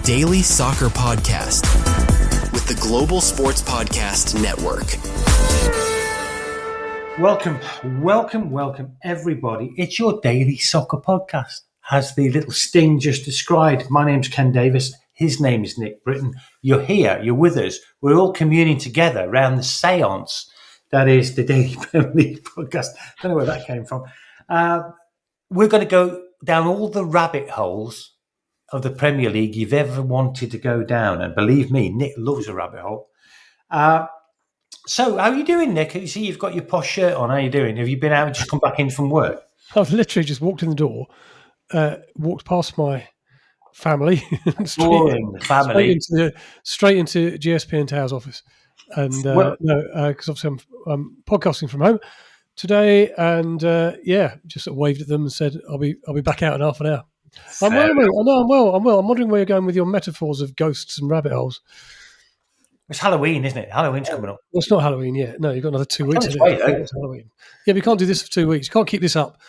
daily soccer podcast with the Global Sports Podcast Network. Welcome, everybody. It's your daily soccer podcast. As the little sting just described, my name's Ken Davis. His name is Nick Britton. You're here. You're with us. We're all communing together around the seance that is the Daily Premier League podcast. Don't know where that came from. We're going to go down all the rabbit holes of the Premier League you've ever wanted to go down. And believe me, Nick loves a rabbit hole. So how are you doing, Nick? You see you've got your posh shirt on. How are you doing? Have you been out and just come back in from work? I've literally just walked in the door, walked past my family, straight into GSP and Towers' office. And because obviously I'm podcasting from home today, and just sort of waved at them and said I'll be back out in half an hour. I'm well, mate. I know I'm well. I'm wondering where you're going with your metaphors of ghosts and rabbit holes. It's Halloween, isn't it? Halloween's coming up. Well, it's not Halloween yet. No, you've got another 2 weeks. It's Halloween. Yeah, we can't do this for 2 weeks. You can't keep this up.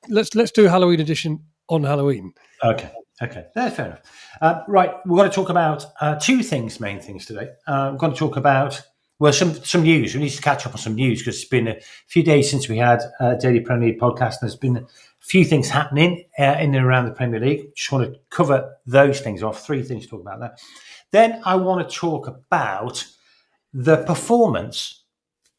Let's do a Halloween edition on Halloween. Okay. That's fair enough. Right, we're going to talk about two main things today. We're going to talk about some news. We need to catch up on some news because it's been a few days since we had a Daily Premier League podcast. And there's been a few things happening in and around the Premier League. Just want to cover those things off. Three things to talk about there. Then I want to talk about the performance,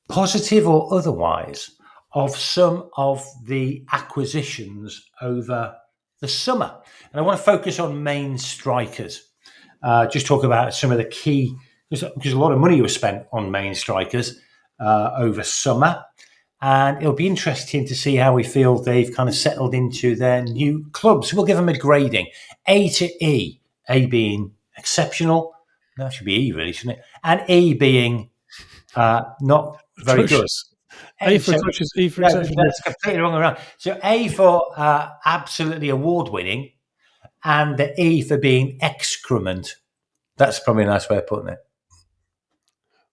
positive or otherwise, of some of the acquisitions over the summer. And I want to focus on main strikers. Just talk about some of the key, because a lot of money was spent on main strikers over summer. And it'll be interesting to see how we feel they've kind of settled into their new clubs. We'll give them a grading, A to E, A being exceptional. That should be E, really, shouldn't it? And E being not very good. A for atrocious, E for exceptional. That's completely wrong around. So A for absolutely award-winning, and the E for being excrement. That's probably a nice way of putting it.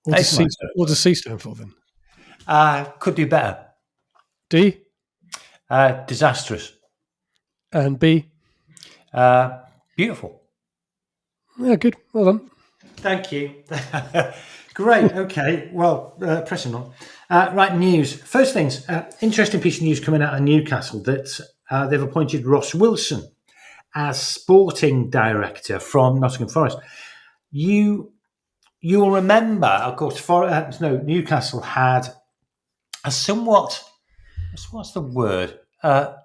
What does C stand for then? Could do better. D? Disastrous. And B? Beautiful. Yeah, good. Well done. Thank you. Great. Okay. Well, pressing on. Right, news. First things, interesting piece of news coming out of Newcastle that they've appointed Ross Wilson as sporting director from Nottingham Forest. You'll remember, of course, Newcastle had a somewhat, what's the word?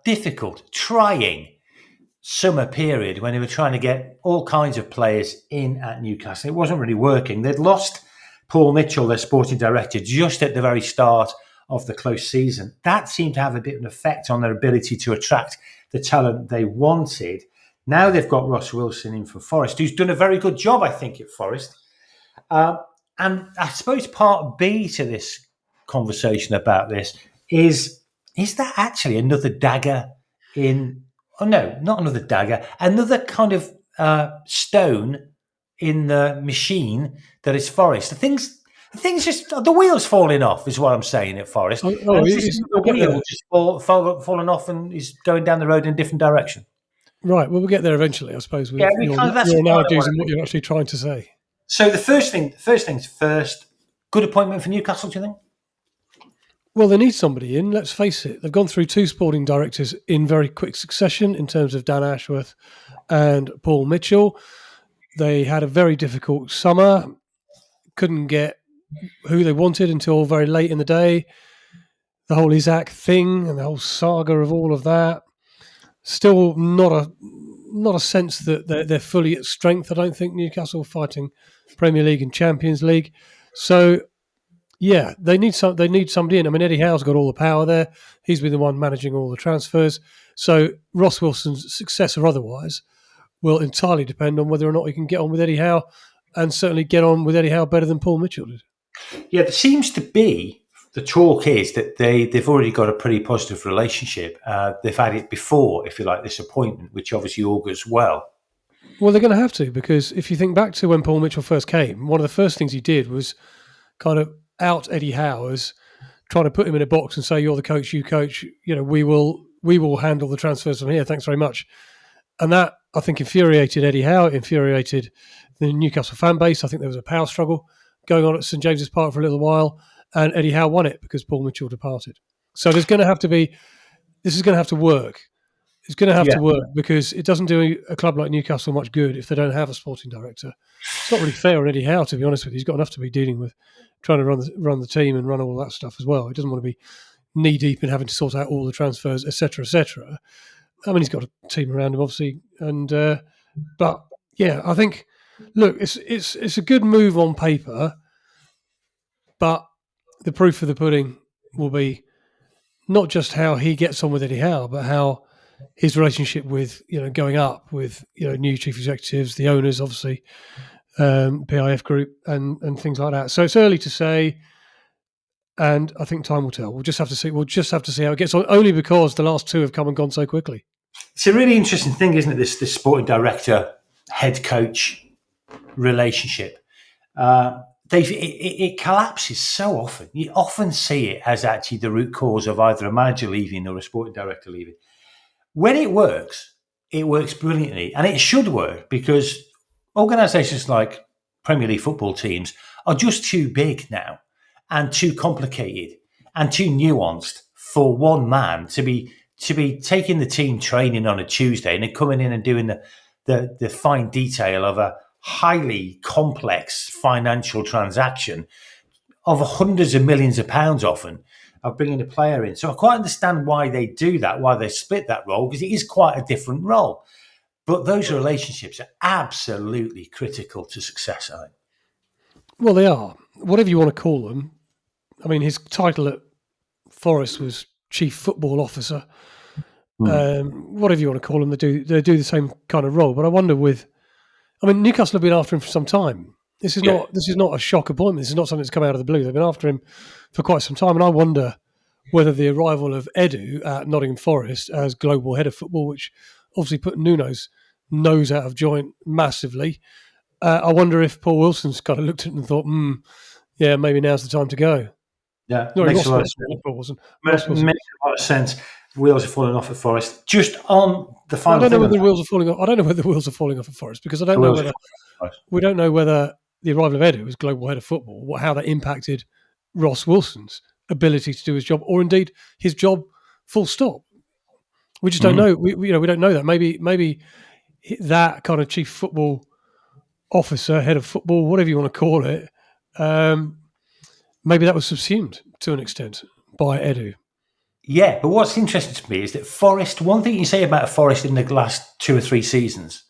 Difficult, trying summer period when they were trying to get all kinds of players in at Newcastle. It wasn't really working. They'd lost Paul Mitchell, their sporting director, just at the very start of the close season. That seemed to have a bit of an effect on their ability to attract the talent they wanted. Now they've got Ross Wilson in for Forest, who's done a very good job, I think, at Forest. And I suppose part B to this conversation about this is that actually another dagger in... Oh, no, not another dagger. Another kind of stone in the machine that is Forest. The thing's just, the wheel's falling off is what I'm saying at Forest. The wheel just fallen off and is going down the road in a different direction. Right, well, we'll get there eventually, I suppose, with your analogies and what you're actually trying to say. So the first things first, good appointment for Newcastle, do you think? Well, they need somebody in, let's face it. They've gone through two sporting directors in very quick succession in terms of Dan Ashworth and Paul Mitchell. They had a very difficult summer, couldn't get who they wanted until very late in the day. The whole Isaac thing and the whole saga of all of that. Still not a sense that they're fully at strength. I don't think Newcastle fighting Premier League and Champions League. So yeah, they need somebody in. I mean, Eddie Howe's got all the power there. He's been the one managing all the transfers. So Ross Wilson's success or otherwise will entirely depend on whether or not he can get on with Eddie Howe, and certainly get on with Eddie Howe better than Paul Mitchell did. Yeah, there seems to be, the talk is that they've already got a pretty positive relationship. They've had it before, if you like, this appointment, which obviously augurs well. Well, they're going to have to, because if you think back to when Paul Mitchell first came, one of the first things he did was kind of out Eddie Howe as trying to put him in a box and say, "You're the coach, you coach. You know, we will handle the transfers from here. Thanks very much." And that, I think, infuriated Eddie Howe, infuriated the Newcastle fan base. I think there was a power struggle going on at St James's Park for a little while, and Eddie Howe won it because Paul Mitchell departed. So this is going to have to work. It's going to have to work because it doesn't do a club like Newcastle much good if they don't have a sporting director. It's not really fair on Eddie Howe, to be honest with you. He's got enough to be dealing with, trying to run the team and run all that stuff as well. He doesn't want to be knee deep in having to sort out all the transfers, etc., etc. I mean, he's got a team around him, obviously, and but yeah, I think look, it's a good move on paper, but the proof of the pudding will be not just how he gets on with Eddie Howe, but how his relationship with going up with new chief executives, the owners, obviously, PIF Group, and things like that. So it's early to say, and I think time will tell. We'll just have to see. We'll just have to see how it gets on. Only because the last two have come and gone so quickly. It's a really interesting thing, isn't it? This sporting director head coach relationship. It collapses so often. You often see it as actually the root cause of either a manager leaving or a sporting director leaving. When it works brilliantly, and it should work because organisations like Premier League football teams are just too big now and too complicated and too nuanced for one man to be taking the team training on a Tuesday and then coming in and doing the fine detail of a highly complex financial transaction of hundreds of millions of pounds often of bringing a player in. So I quite understand why they do that, why they split that role, because it is quite a different role. But those relationships are absolutely critical to success, I think. Well, they are. Whatever you want to call them. I mean, his title at Forest was Chief Football Officer. Whatever you want to call them, they do the same kind of role. But I wonder Newcastle have been after him for some time. This is not a shock appointment. This is not something that's come out of the blue. They've been after him for quite some time, and I wonder whether the arrival of Edu at Nottingham Forest as global head of football, which obviously put Nuno's nose out of joint massively, I wonder if Paul Wilson's kind of looked at it and thought, maybe now's the time to go. Yeah, Makes a lot of sense. Wheels are falling off at Forest. Just on the final, I don't know whether the wheels are falling off. I don't know whether the wheels are falling off at Forest because we don't know whether the arrival of Edu as global head of football, how that impacted Ross Wilson's ability to do his job, or indeed his job, full stop. We just don't know. We don't know that. Maybe that kind of chief football officer, head of football, whatever you want to call it, maybe that was subsumed to an extent by Edu. Yeah, but what's interesting to me is that Forest, one thing you say about Forest in the last 2 or 3 seasons,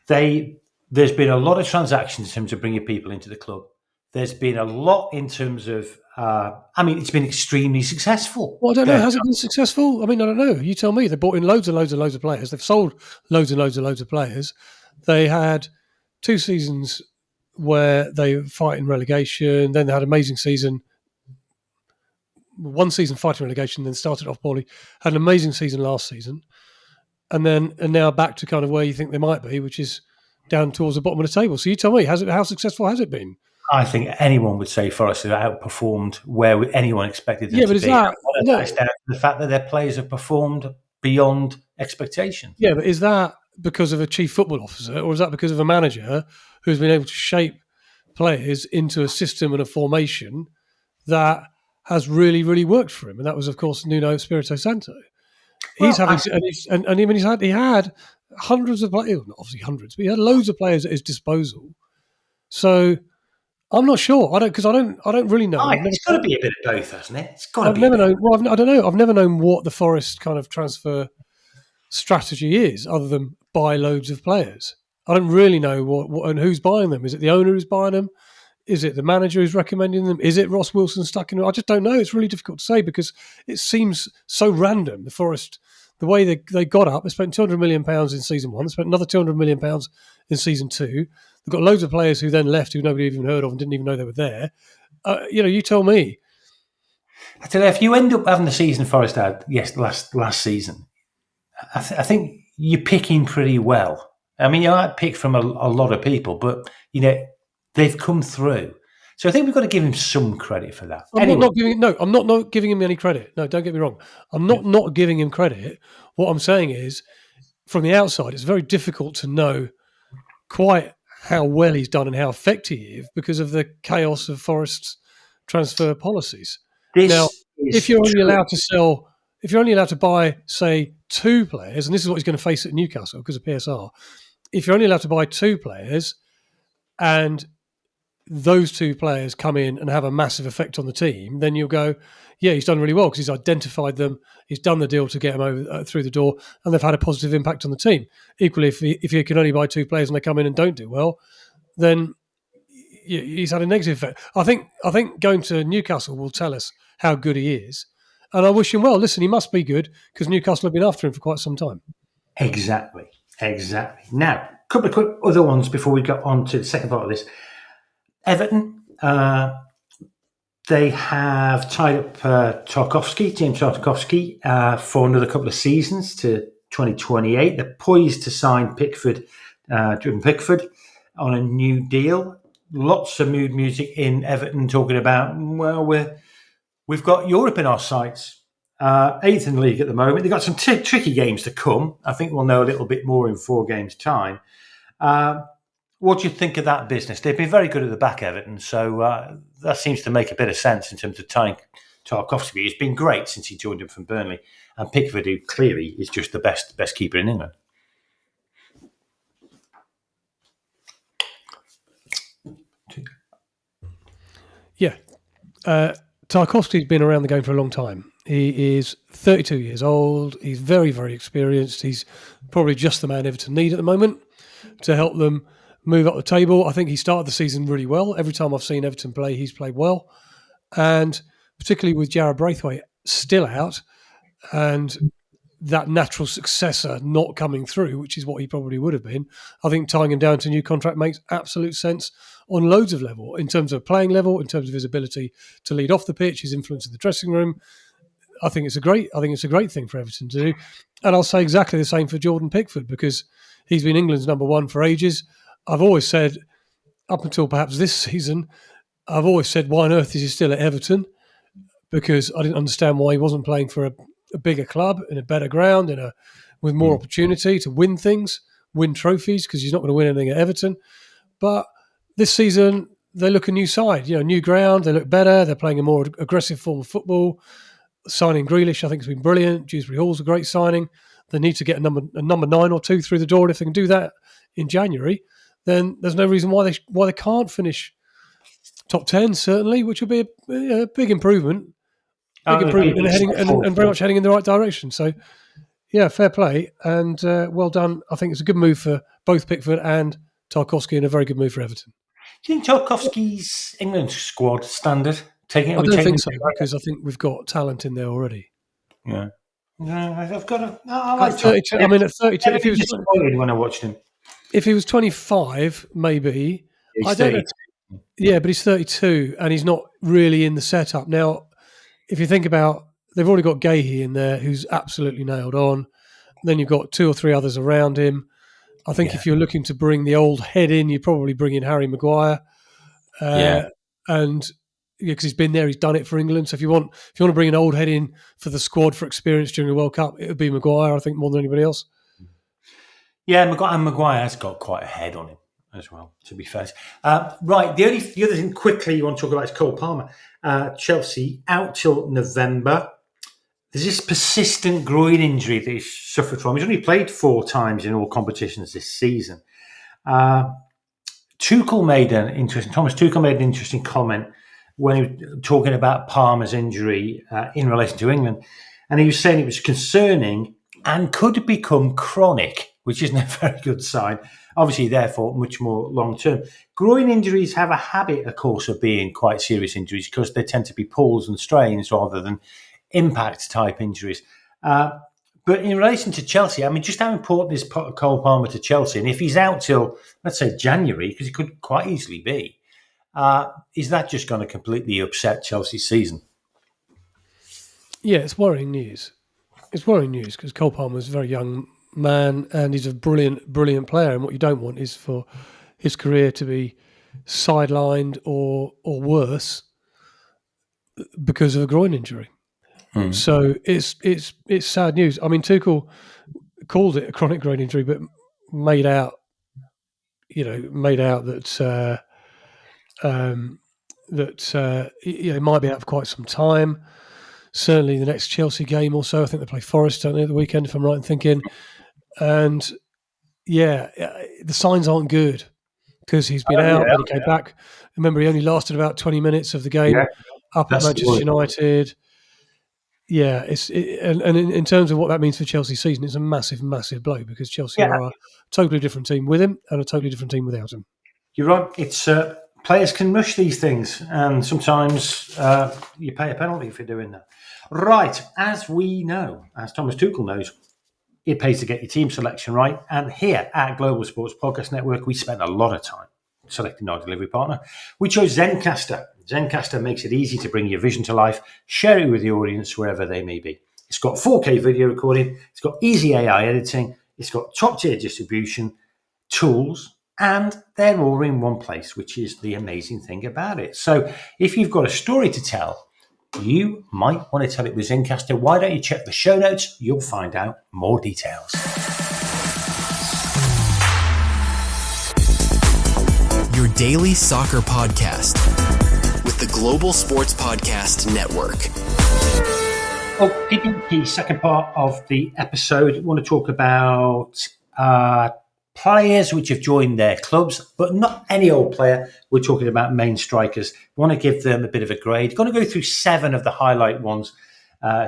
there's been a lot of transactions in terms of bringing people into the club. There's been a lot in terms of, it's been extremely successful. Well, I don't know. Has it been successful? I mean, I don't know. You tell me. They brought in loads and loads and loads of players. They've sold loads and loads and loads of players. They had 2 seasons where they fight in relegation. Then they had an amazing season. 1 season fighting relegation, then started off poorly. Had an amazing season last season. And now back to kind of where you think they might be, which is down towards the bottom of the table. So you tell me, how successful has it been? I think anyone would say Forest have outperformed where anyone expected them to be. Is that down to the fact that their players have performed beyond expectations? Yeah, but is that because of a chief football officer, or is that because of a manager who's been able to shape players into a system and a formation that has really, really worked for him? And that was, of course, Nuno Espirito Santo. He had hundreds of players, not obviously hundreds, but he had loads of players at his disposal. So I'm not sure. I don't really know. It's got to be a bit of both, hasn't it? It's got to be. I don't know. I've never known what the Forest kind of transfer strategy is, other than buy loads of players. I don't really know what and who's buying them. Is it the owner who's buying them? Is it the manager who's recommending them? Is it Ross Wilson stuck in it? I just don't know. It's really difficult to say because it seems so random. The Forest, the way they got up, they spent £200 million in season 1. They spent another £200 million in season 2. They've got loads of players who then left who nobody even heard of and didn't even know they were there. You tell me. I tell you, if you end up having the season Forest had, last season, I think you're picking pretty well. I mean, you might pick from a lot of people, but they've come through. So I think we've got to give him some credit for that. I'm not giving him any credit. No, don't get me wrong. I'm not giving him credit. What I'm saying is from the outside, it's very difficult to know quite how well he's done and how effective he is because of the chaos of Forest's transfer policies. Now, This is if you're only true. allowed to sell, if you're only allowed to buy, say, 2 players, and this is what he's going to face at Newcastle because of PSR, if you're only allowed to buy 2 players and those 2 players come in and have a massive effect on the team, then you'll go, yeah, he's done really well because he's identified them, he's done the deal to get them over through the door, and they've had a positive impact on the team. Equally, if you can only buy 2 players and they come in and don't do well, then he's had a negative effect. I think going to Newcastle will tell us how good he is, and I wish him well. Listen, he must be good because Newcastle have been after him for quite some time. Exactly. Now, a couple of quick other ones before we get on to the second part of this. Everton, they have tied up James Tarkowski, for another couple of seasons to 2028. They're poised to sign Jordan Pickford, on a new deal. Lots of mood music in Everton talking about, well, we've got Europe in our sights. 8th in the league at the moment. They've got some tricky games to come. I think we'll know a little bit more in 4 games' time. What do you think of that business? They've been very good at the back, Everton, so that seems to make a bit of sense in terms of tying Tarkowski. He's been great since he joined him from Burnley, and Pickford, who clearly is just the best keeper in England. Yeah. Tarkowski's been around the game for a long time. He is 32 years old. He's very, very experienced. He's probably just the man Everton need at the moment to help them move up the table. I think he started the season really well. Every time I've seen Everton play, he's played well. And particularly with Jarrad Braithwaite still out and that natural successor not coming through, which is what he probably would have been, I think tying him down to a new contract makes absolute sense on loads of level, in terms of playing level, in terms of his ability to lead off the pitch, his influence in the dressing room. I think it's a great thing for Everton to do. And I'll say exactly the same for Jordan Pickford, because he's been England's number 1 for ages. I've always said, up until perhaps this season, I've always said, why on earth is he still at Everton? Because I didn't understand why he wasn't playing for a bigger club in a better ground, with more opportunity to win things, win trophies, because he's not going to win anything at Everton. But this season, they look a new side, new ground. They look better. They're playing a more aggressive form of football. Signing Grealish, I think, has been brilliant. Dewsbury Hall's a great signing. They need to get a number 9 or 2 through the door. And if they can do that in January, then there's no reason why they can't finish top 10, certainly, which will be a big improvement. Big improvement and very much heading in the right direction. So, yeah, fair play and well done. I think it's a good move for both Pickford and Tarkowski, and a very good move for Everton. Do you think Tarkowski's England squad standard? I don't think so, because I think we've got talent in there already. Yeah. I've got a. I like 32. I mean, at 32, if he was disappointed when I watched him. If he was 25, maybe. He's 32. Yeah, but he's 32 and he's not really in the setup. Now, if you think about, they've already got Gahey in there, who's absolutely nailed on. Then you've got 2 or 3 others around him. I think if you're looking to bring the old head in, you'd probably bring in Harry Maguire. And because he's been there, he's done it for England. So if you want to bring an old head in for the squad for experience during the World Cup, it would be Maguire, I think, more than anybody else. Yeah, Maguire has got quite a head on him as well, to be fair. Right, the other thing quickly you want to talk about is Cole Palmer. Chelsea out till November. There's this persistent groin injury that he's suffered from. He's only played 4 times in all competitions this season. Thomas Tuchel made an interesting comment when he was talking about Palmer's injury in relation to England. And he was saying it was concerning and could become chronic, which isn't a very good sign. Obviously, therefore, much more long-term. Groin injuries have a habit, of course, of being quite serious injuries because they tend to be pulls and strains rather than impact-type injuries. But in relation to Chelsea, I mean, just how important is Cole Palmer to Chelsea? And if he's out till, let's say, January, because he could quite easily be, is that just going to completely upset Chelsea's season? Yeah, it's worrying news. It's worrying news because Cole Palmer's a very young man and he's a brilliant, brilliant player. And what you don't want is for his career to be sidelined or worse because of a groin injury. So it's sad news. I mean, Tuchel called it a chronic groin injury, but made out that he might be out for quite some time. Certainly the next Chelsea game or so. I think they play Forest, don't they, at the weekend, if I'm right in thinking. And the signs aren't good because he's been out and he came back. Remember, he only lasted about 20 minutes of the game up at Manchester United. Yeah, and in terms of what that means for Chelsea's season, it's a massive, massive blow because Chelsea are a totally different team with him and a totally different team without him. You're right. It's players can rush these things, and sometimes you pay a penalty for doing that. Right, as we know, as Thomas Tuchel knows, it pays to get your team selection right. And here at Global Sports Podcast Network, we spend a lot of time selecting our delivery partner. We chose Zencastr. Zencastr makes it easy to bring your vision to life, share it with the audience wherever they may be. It's got 4K video recording, it's got easy AI editing, it's got top-tier distribution, tools, and they're all in one place, which is the amazing thing about it. So if you've got a story to tell, you might want to tell it with Zencastr. Why don't you check the show notes? You'll find out more details. Your daily soccer podcast with the Global Sports Podcast Network. Well, keeping the second part of the episode, I want to talk about players which have joined their clubs, but not any old player. We're talking about main strikers. We want to give them a bit of a grade. Going to go through 7 of the highlight ones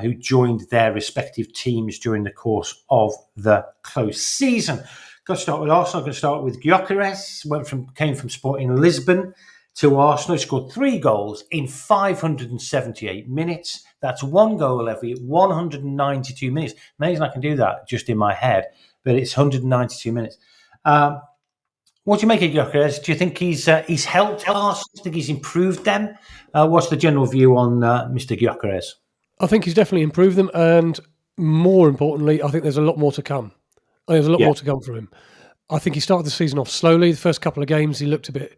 who joined their respective teams during the course of the close season. Got to start with Arsenal. I'm going to start with Gyökeres. Came from Sporting Lisbon to Arsenal. He scored 3 goals in 578 minutes. That's 1 goal every 192 minutes. Amazing I can do that just in my head, but it's 192 minutes. What do you make of Gyökeres? Do you think he's helped Arsenal? Do you think he's improved them? What's the general view on Mr. Gyökeres? I think he's definitely improved them, and more importantly, I think there's a lot more to come. There's a lot more to come from him. I think he started the season off slowly. The first couple of games, he looked a bit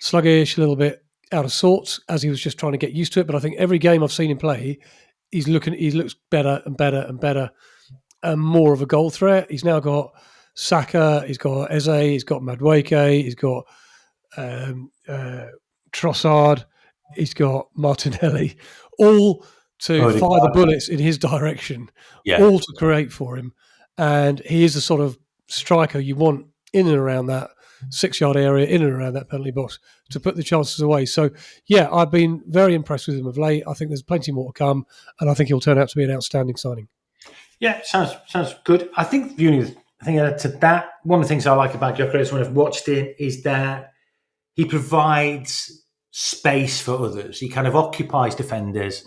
sluggish, a little bit out of sorts, as he was just trying to get used to it. But I think every game I've seen him play, he looks better and better and better, and more of a goal threat. He's now got Saka, he's got Eze, he's got Madueke, he's got Trossard, he's got Martinelli, all to fire the bullets in his direction, all to create for him. And he is the sort of striker you want in and around that 6-yard area, in and around that penalty box to put the chances away. So, I've been very impressed with him of late. I think there's plenty more to come, and I think he'll turn out to be an outstanding signing. Yeah, sounds good. I think the only thing to that, one of the things I like about Gyökeres when I've watched him is that he provides space for others. He kind of occupies defenders,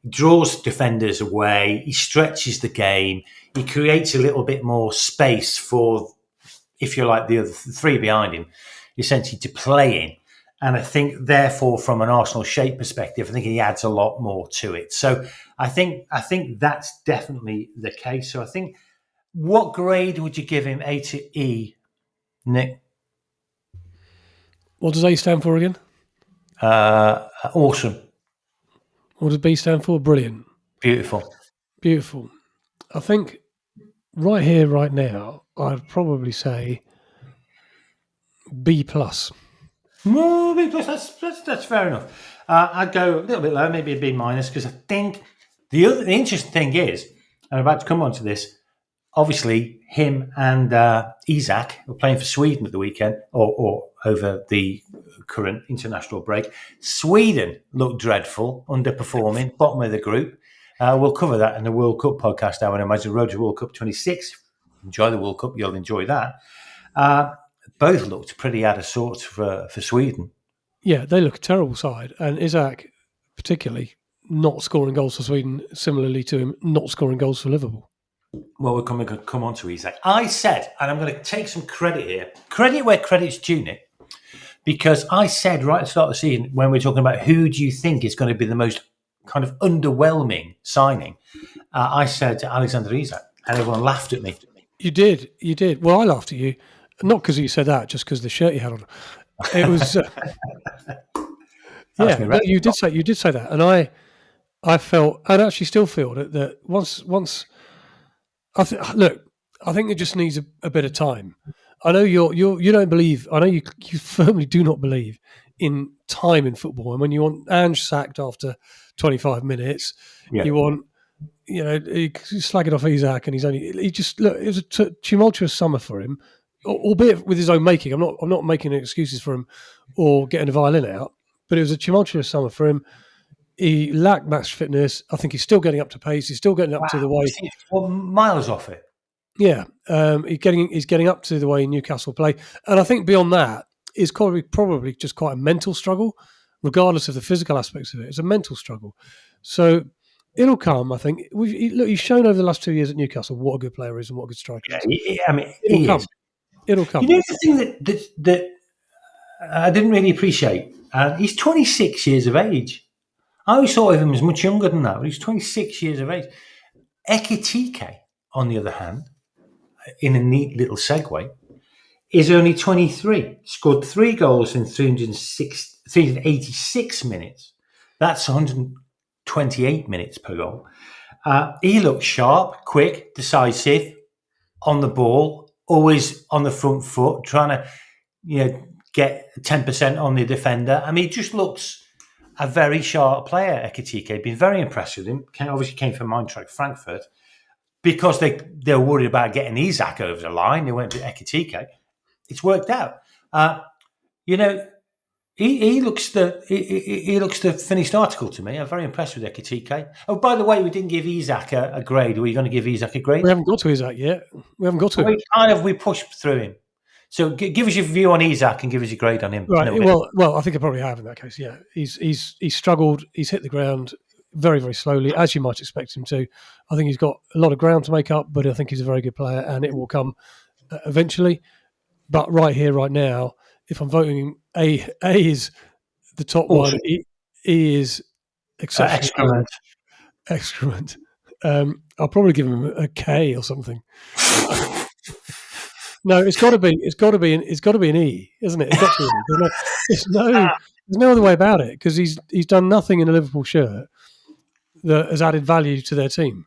draws defenders away, he stretches the game, he creates a little bit more space for, if you like, the other 3 behind him, essentially to play in. And I think, therefore, from an Arsenal shape perspective, I think he adds a lot more to it. So I think that's definitely the case. So I think, what grade would you give him, A to E, Nick? What does A stand for again? Awesome. What does B stand for? Brilliant. Beautiful. I think right here, right now, I'd probably say B+. No, B+, that's fair enough. I'd go a little bit lower, maybe a B-, because I think the interesting thing is, and I'm about to come on to this, obviously him and Isak were playing for Sweden at the weekend, or over the current international break. Sweden looked dreadful, underperforming, bottom of the group. We'll cover that in the World Cup podcast, I would imagine. Road to World Cup 26. Enjoy the World Cup, you'll enjoy that. Both looked pretty out of sorts for Sweden. Yeah, they look a terrible side. And Isak, particularly, not scoring goals for Sweden, similarly to him not scoring goals for Liverpool. Well, we're going to come on to Isak. I said, and I'm going to take some credit here, credit where credit's due, Nick, because I said right at the start of the season, when we're talking about who do you think is going to be the most kind of underwhelming signing, I said Alexander Isak, and everyone laughed at me. You did. Well, I laughed at you, not because you said that, just because the shirt you had on. It was, you did say that, and I felt, and actually still feel that once. Look, I think it just needs a bit of time. I know you don't believe. I know you firmly do not believe in time in football. And when you want Ange sacked after 25 minutes, Yeah. you want he slagging off Isaac, and he just look. It was a tumultuous summer for him, albeit with his own making. I'm not making excuses for him or getting a violin out, but it was a tumultuous summer for him. He lacked match fitness. I think he's still getting up to pace. He's still getting up to the way. Well, miles off it. Yeah, he's getting up to the way Newcastle play, and I think beyond that is probably just quite a mental struggle, regardless of the physical aspects of it. It's a mental struggle, so it'll come. I think. He's shown over the last 2 years at Newcastle what a good player he is and what a good striker Yeah, he is. I mean, It'll he come. is. It'll come. You know the thing that I didn't really appreciate. He's 26 years of age. I always thought of him as much younger than that, but he's 26 years of age. Ekitike, on the other hand, in a neat little segue, is only 23. Scored 3 goals in 386 minutes. That's 128 minutes per goal. He looks sharp, quick, decisive, on the ball, always on the front foot, trying to get 10% on the defender. I mean, he just looks a very sharp player, Ekitike. Been very impressed with him. Obviously came from Eintracht Frankfurt. Because they were worried about getting Isaac over the line, they went to Ekitike. It's worked out. He looks the finished article to me. I'm very impressed with Ekitike. Oh, by the way, we didn't give Isaac a grade. Were you going to give Isaac a grade? We haven't got to Isaac yet. We haven't got to. We pushed through him. So give us your view on Isaac and give us your grade on him. Right. Well, I think I probably have in that case. Yeah, he's struggled. He's hit the ground very, very slowly, as you might expect him to. I think he's got a lot of ground to make up, but I think he's a very good player, and it will come eventually. But right here, right now, if I'm voting, A is the top one. E is exceptional. Excrement. I'll probably give him a K or something. No, it's got to be an E, isn't it? It's got to be. There's no other way about it, because he's done nothing in a Liverpool shirt that has added value to their team.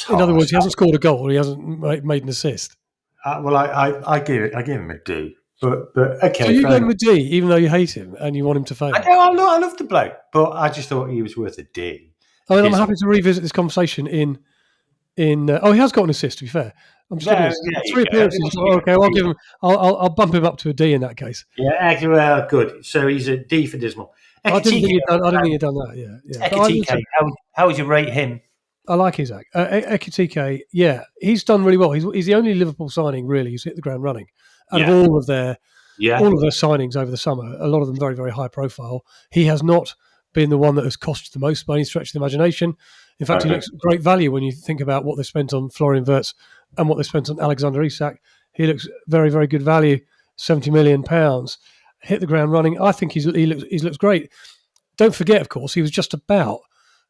In other words, he hasn't scored a goal, or he hasn't made an assist. I give him a D. But okay. So you gave him a D, even though you hate him and you want him to fail. I love the bloke, but I just thought he was worth a D. I mean, I'm happy to revisit this conversation in. He has got an assist. To be fair, I'm just looking at 3 appearances. Okay, I'll give him. I'll bump him up to a D in that case. Yeah, well, good. So he's a D for dismal. I didn't think you'd done that. Yeah. Ekitike, how would you rate him? I like Isaac. Ekitike, yeah, he's done really well. He's the only Liverpool signing really who's hit the ground running. Out of all of their signings over the summer, a lot of them very, very high profile. He has not been the one that has cost the most by any stretch of the imagination. In fact, he looks great value when you think about what they spent on Florian Wirtz and what they spent on Alexander Isak. He looks very, very good value, £70 million. Hit the ground running. I think he looks great. Don't forget, of course, he was just about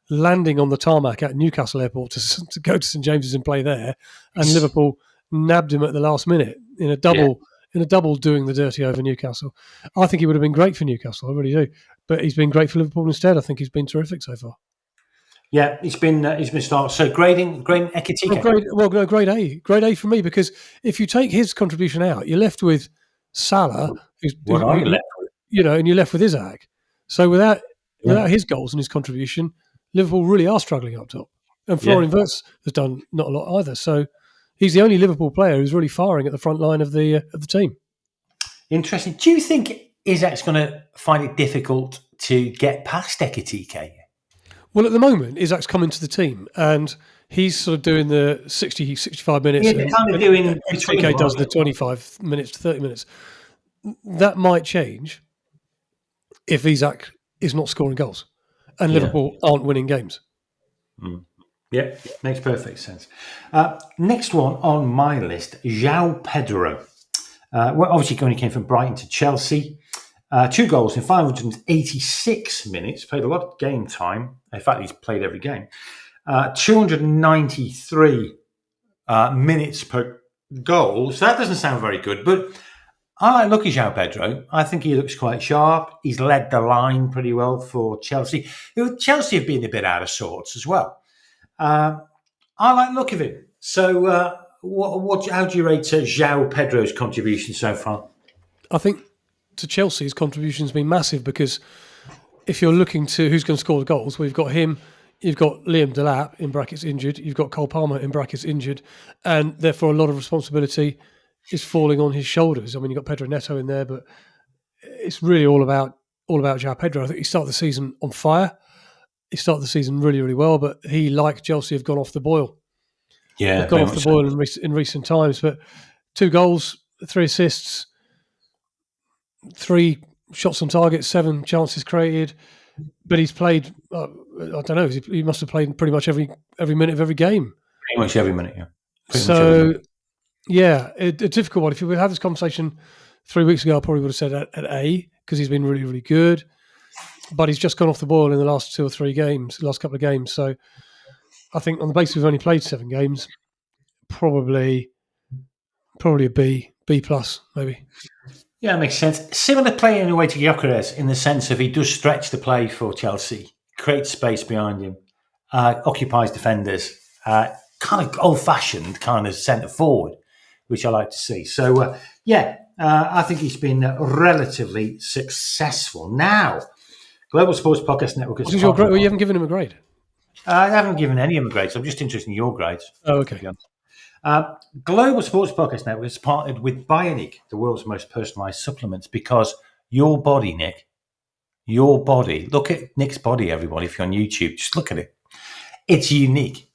landing on the tarmac at Newcastle Airport to go to St James's and play there, and Liverpool nabbed him at the last minute in a double doing the dirty over Newcastle. I think he would have been great for Newcastle, I really do. But he's been great for Liverpool instead. I think he's been terrific so far. Yeah, he's been started. So grading Ekitike. Grade A for me, because if you take his contribution out, you're left with Salah, and you're left with Isaac. So without his goals and his contribution, Liverpool really are struggling up top. And Florian Wirtz has done not a lot either. So he's the only Liverpool player who's really firing at the front line of the team. Interesting. Do you think Isak's going to find it difficult to get past Ekitike? Well, at the moment, Isak's come into the team and he's sort of doing the 60, 65 minutes. Yeah, they're kind of doing Ekitike does the 25 minutes to 30 minutes. That might change if Isak is not scoring goals and Liverpool aren't winning games. Yeah, makes perfect sense. Next one on my list, João Pedro. Obviously, he only came from Brighton to Chelsea. 2 goals in 586 minutes. Played a lot of game time. In fact, he's played every game. 293 minutes per goal. So that doesn't sound very good. But I like João Pedro. I think he looks quite sharp. He's led the line pretty well for Chelsea. Chelsea have been a bit out of sorts as well. I like the look of him. So How do you rate João Pedro's contribution so far? I think to Chelsea, his contribution has been massive because if you're looking to who's going to score the goals, well, you've got him, you've got Liam Delap in brackets injured, you've got Cole Palmer in brackets injured, and therefore a lot of responsibility is falling on his shoulders. I mean, you've got Pedro Neto in there, but it's really all about João Pedro. I think he started the season on fire. He started the season really, really well, but he, like Chelsea, have gone off the boil. Yeah, They've gone off the boil in recent times. But 2 goals, 3 assists, 3 shots on target, 7 chances created. But he's played, I don't know, he must have played pretty much every minute of every game. Pretty much every minute, yeah. A difficult one. If we had this conversation 3 weeks ago, I probably would have said at A, because he's been really, really good. But he's just gone off the boil in the last 2 or 3 games, last couple of games. So I think on the basis we've only played 7 games, probably a B plus, maybe. Yeah, makes sense. Similar play in a way to Gyökeres in the sense of he does stretch the play for Chelsea, creates space behind him, occupies defenders, kind of old-fashioned kind of centre forward, which I like to see. So, I think he's been relatively successful. Now, Global Sports Podcast Network is... your grade? Well, you haven't given him a grade. I haven't given any of my grades. I'm just interested in your grades. Oh, okay. Global Sports Podcast Network has partnered with Bioniq, the world's most personalised supplements, because your body, Nick, look at Nick's body, everyone, if you're on YouTube, just look at it. It's unique.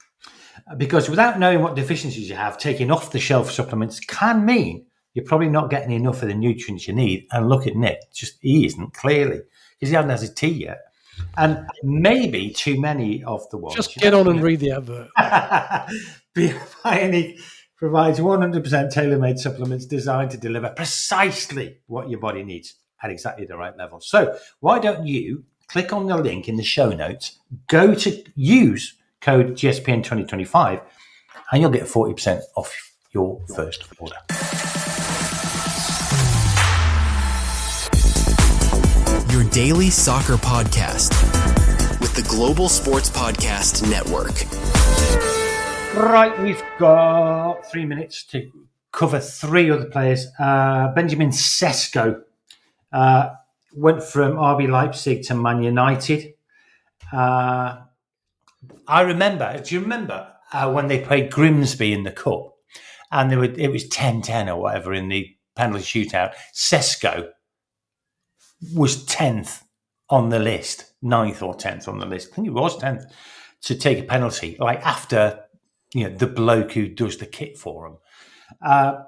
Because without knowing what deficiencies you have, taking off-the-shelf supplements can mean you're probably not getting enough of the nutrients you need. And look at Nick, he isn't, clearly, because he hasn't had his tea yet. And maybe too many of the ones. Just get on and read the advert. Bioniq provides 100% tailor-made supplements designed to deliver precisely what your body needs at exactly the right level. So why don't you click on the link in the show notes, go to use code GSPN 2025, and you'll get 40% off your first order. Your daily soccer podcast with the Global Sports Podcast Network. Right, we've got 3 minutes to cover 3 other players. Benjamin Sesko went from RB Leipzig to Man United. Do you remember when they played Grimsby in the Cup and it was 10-10 or whatever in the penalty shootout? Sesko was 10th on the list, 9th or 10th on the list. I think it was 10th to take a penalty, like after the bloke who does the kit for him. At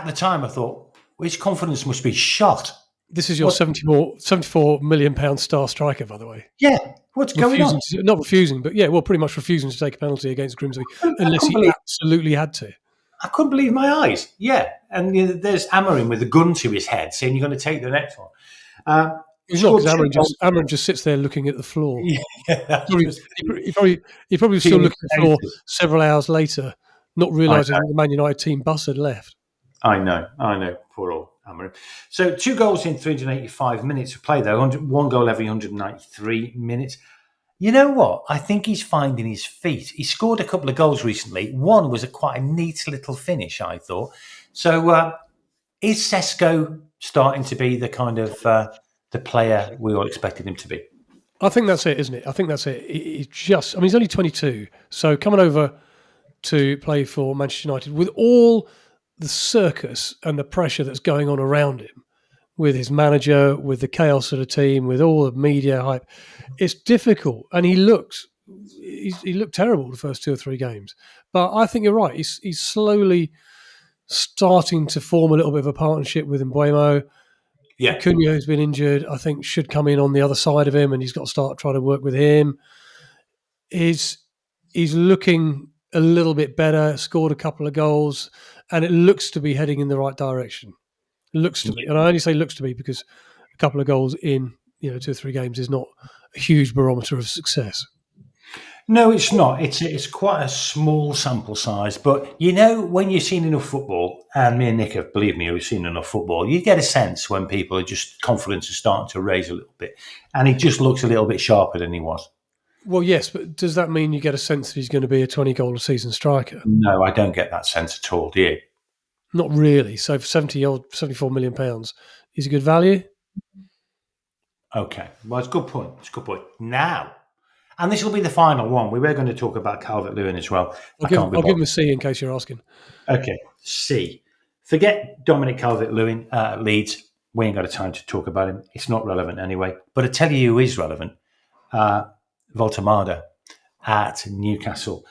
the time, I thought, his confidence must be shot. This is your £74 million star striker, by the way. Yeah, what's going on? Not refusing, but pretty much refusing to take a penalty against Grimsby unless he absolutely had to. I couldn't believe my eyes. Yeah, and there's Amorim with a gun to his head saying you're going to take the next one. He's not, because Amorim just sits there looking at the floor. Yeah, he probably was still looking at the floor several hours later, not realising that the Man United team bus had left. I know. Poor old Amorim. So 2 goals in 385 minutes of play, though. 1 goal every 193 minutes. You know what? I think he's finding his feet. He scored a couple of goals recently. One was quite a neat little finish, I thought. So is Sesko starting to be the kind of the player we all expected him to be? I think that's it, isn't it? I think that's it. He's only 22. So coming over to play for Manchester United with all the circus and the pressure that's going on around him, with his manager, with the chaos of the team, with all the media hype, it's difficult. And he looked terrible the first 2 or 3 games. But I think you're right. He's slowly starting to form a little bit of a partnership with Mbeumo. Yeah. Cunha, who's been injured, I think should come in on the other side of him, and he's got to start trying to work with him. He's looking a little bit better, scored a couple of goals, and it looks to be heading in the right direction. Looks to be. And I only say looks to be because a couple of goals in 2 or 3 games is not a huge barometer of success. No, it's not. It's quite a small sample size. But, when you've seen enough football, and me and Nick have, believe me, we've seen enough football, you get a sense when people are just, confidence is starting to raise a little bit. And he just looks a little bit sharper than he was. Well, yes, but does that mean you get a sense that he's going to be a 20-goal-a-season striker? No, I don't get that sense at all, do you? Not really. So for 74 million pounds, is a good value. Okay, well, it's a good point. It's a good point. Now, and this will be the final one. We were going to talk about Calvert-Lewin as well. I'll give him a C in case you're asking. Okay, C. Forget Dominic Calvert-Lewin, Leeds. We ain't got a time to talk about him. It's not relevant anyway. But I tell you who is relevant. Voltemada at Newcastle.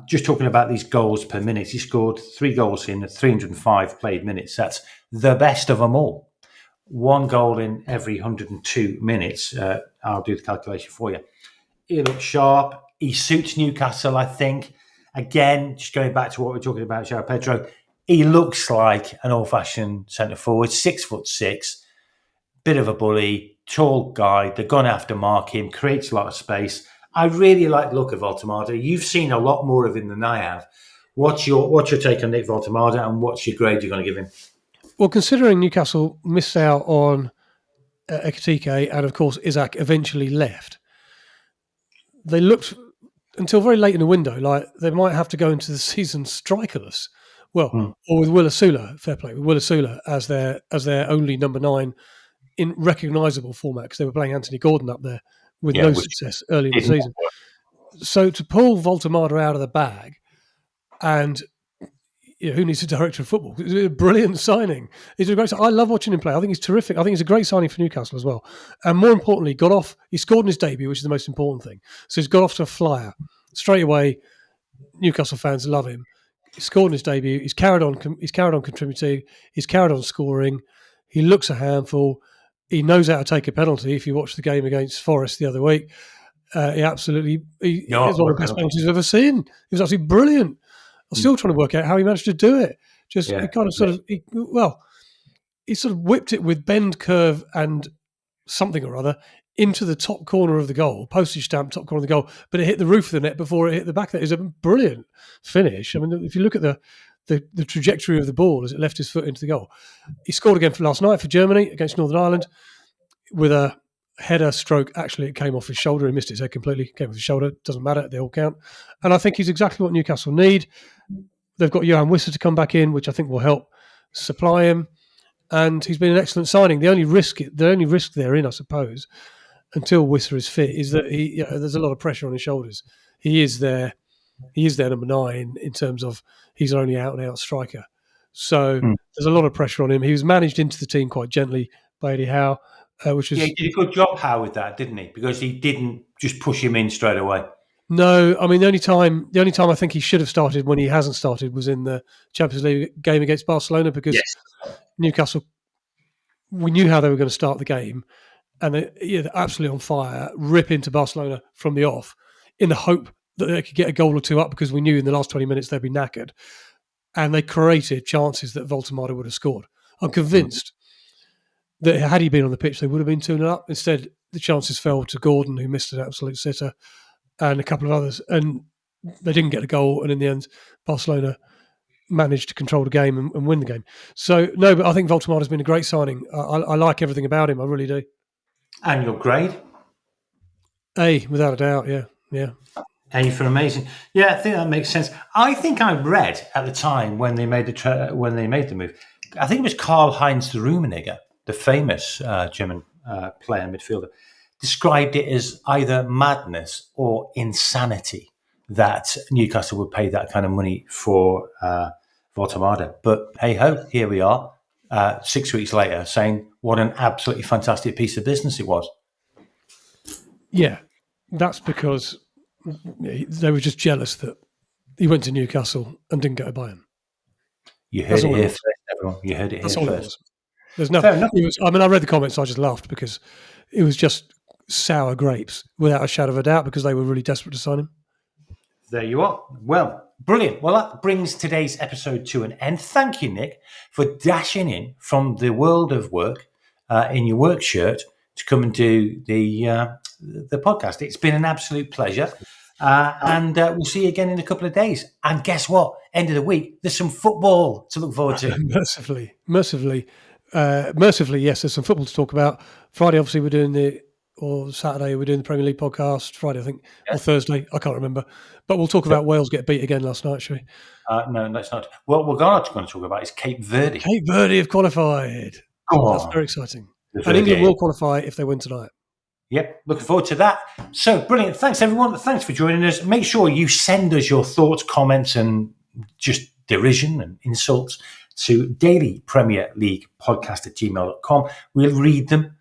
Just talking about these goals per minute. He scored 3 goals in 305 played minutes. That's the best of them all. 1 goal in every 102 minutes. I'll do the calculation for you. He looks sharp. He suits Newcastle, I think. Again, just going back to what we're talking about, João Pedro, he looks like an old-fashioned centre-forward, 6'6", bit of a bully, tall guy. They're going to have to mark him, creates a lot of space. I really like the look of Voltemada. You've seen a lot more of him than I have. What's your take on Nick Voltemada, and what's your grade you're going to give him? Well, considering Newcastle missed out on Ekitike and, of course, Isaac eventually left, they looked until very late in the window like they might have to go into the season strikerless. Well, or with Will Asula, fair play, with Will Asula as their only number 9 in recognisable format, because they were playing Anthony Gordon up there with no success early in the season. So to pull Voltemada out of the bag, and who needs a director of football? It was a brilliant signing. He's a great. I love watching him play. I think he's terrific. I think he's a great signing for Newcastle as well. And more importantly, he scored in his debut, which is the most important thing. So he's got off to a flyer straight away. Newcastle fans love him. He scored in his debut. He's carried on contributing. He's carried on scoring. He looks a handful. He knows how to take a penalty. If you watch the game against Forest the other week, he absolutely is one of the best penalties I've ever seen. He was absolutely brilliant. I'm still trying to work out how he managed to do it. He sort of whipped it with bend, curve, and something or other into the top corner of the goal, postage stamp top corner of the goal, but it hit the roof of the net before it hit the back of it. It was a brilliant finish. I mean, if you look at the trajectory of the ball as it left his foot into the goal. He scored again for last night for Germany against Northern Ireland with a header stroke. Actually, it came off his shoulder. He missed his head completely. Came off his shoulder. Doesn't matter. They all count. And I think he's exactly what Newcastle need. They've got Johan Wisser to come back in, which I think will help supply him. And he's been an excellent signing. The only risk they're in, I suppose, until Wisser is fit, is that there's a lot of pressure on his shoulders. He is their number 9 in terms of he's their only out-and-out striker. So there's a lot of pressure on him. He was managed into the team quite gently by Eddie Howe, which was... Yeah, he did a good job, Howe, with that, didn't he? Because he didn't just push him in straight away. No, I mean, the only time I think he should have started when he hasn't started was in the Champions League game against Barcelona, because Newcastle, we knew how they were going to start the game, and they're absolutely on fire, rip into Barcelona from the off in the hope that they could get a goal or two up, because we knew in the last 20 minutes they'd be knackered. And they created chances that Voltemada would have scored. I'm convinced that had he been on the pitch, they would have been 2-0 up. Instead, the chances fell to Gordon, who missed an absolute sitter, and a couple of others. And they didn't get a goal. And in the end, Barcelona managed to control the game and win the game. So, no, but I think Voltemada's been a great signing. I like everything about him. I really do. And your grade? A, without a doubt, yeah. A for amazing. Yeah, I think that makes sense. I think I read at the time when they made the move. I think it was Karl-Heinz Rummenigge, the famous German player midfielder, described it as either madness or insanity that Newcastle would pay that kind of money for Voltemada. But hey ho, here we are, 6 weeks later, saying what an absolutely fantastic piece of business it was. Yeah, that's because they were just jealous that he went to Newcastle and didn't go to Bayern. You heard it here first, everyone. You heard it here first. There's nothing. I read the comments, so I just laughed because it was just sour grapes, without a shadow of a doubt, because they were really desperate to sign him. There you are. Well, brilliant. Well, that brings today's episode to an end. Thank you, Nick, for dashing in from the world of work in your work shirt to come and do the podcast. It's been an absolute pleasure. And we'll see you again in a couple of days. And guess what? End of the week, there's some football to look forward to. Mercifully, yes, there's some football to talk about. Friday, obviously, we're doing the or Saturday we're doing the Premier League podcast. Friday, I think, or Thursday. I can't remember. But we'll talk about Wales get beat again last night, shall we? No, that's not. What we're going to talk about is Cape Verde. Cape Verde have qualified. That's very exciting. And England will qualify if they win tonight. Yep, looking forward to that. So, brilliant. Thanks, everyone. Thanks for joining us. Make sure you send us your thoughts, comments, and just derision and insults to dailypremierleaguepodcast@gmail.com. We'll read them.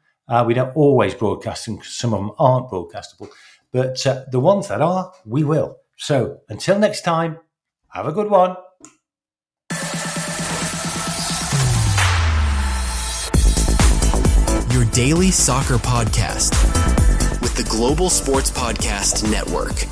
We don't always broadcast them because some of them aren't broadcastable. But the ones that are, we will. So, until next time, have a good one. Your daily soccer podcast with the Global Sports Podcast Network.